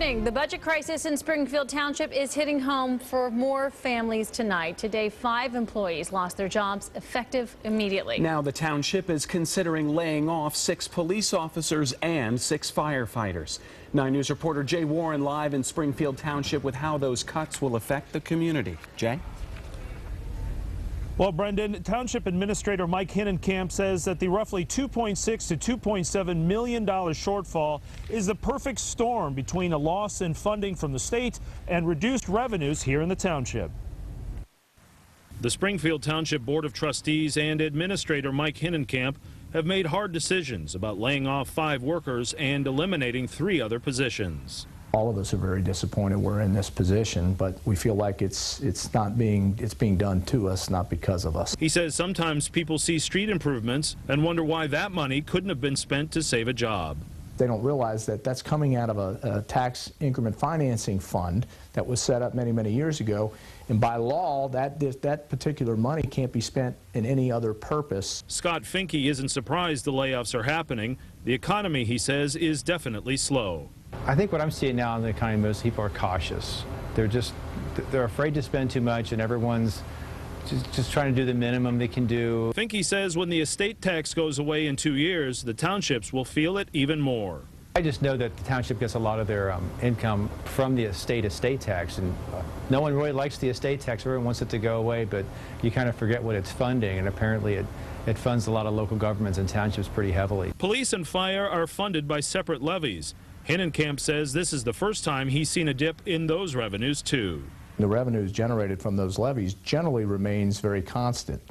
The budget crisis in Springfield Township is hitting home for more families tonight. Today, 5 employees lost their jobs effective immediately. Now the township is considering laying off 6 police officers and 6 firefighters. 9 News reporter Jay Warren live in Springfield Township with how those cuts will affect the community. Jay? Well, Brendan, Township Administrator Mike Hinnenkamp says that the roughly $2.6 to $2.7 million shortfall is the perfect storm between a loss in funding from the state and reduced revenues here in the township. The Springfield Township Board of Trustees and Administrator Mike Hinnenkamp have made hard decisions about laying off 5 workers and eliminating 3 other positions. All of us are very disappointed we're in this position, but we feel like it's being done to us, not because of us. He says sometimes people see street improvements and wonder why that money couldn't have been spent to save a job. They don't realize that that's coming out of a tax increment financing fund that was set up many, many years ago, and by law that particular money can't be spent in any other purpose. Scott Finke isn't surprised the layoffs are happening. The economy, he says, is definitely slow. I think what I'm seeing now in the economy, most people are cautious. They're afraid to spend too much, and everyone's just trying to do the minimum they can do. Finke says when the estate tax goes away in 2 years, the townships will feel it even more. I just know that the township gets a lot of their income from the estate tax, and no one really likes the estate tax. Everyone wants it to go away, but you kind of forget what it's funding, and apparently it funds a lot of local governments and townships pretty heavily. Police and fire are funded by separate levies. Hinnenkamp says this is the first time he's seen a dip in those revenues, too. The revenues generated from those levies generally remains very constant.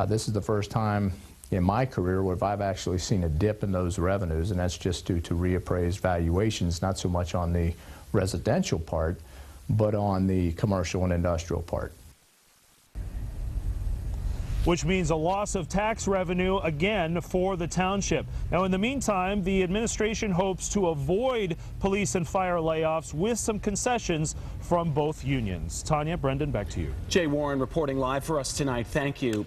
This is the first time in my career where I've actually seen a dip in those revenues, and that's just due to reappraised valuations, not so much on the residential part, but on the commercial and industrial part. Which means a loss of tax revenue again for the township. Now, in the meantime, the administration hopes to avoid police and fire layoffs with some concessions from both unions. Tanya, Brendan, back to you. Jay Warren reporting live for us tonight. Thank you.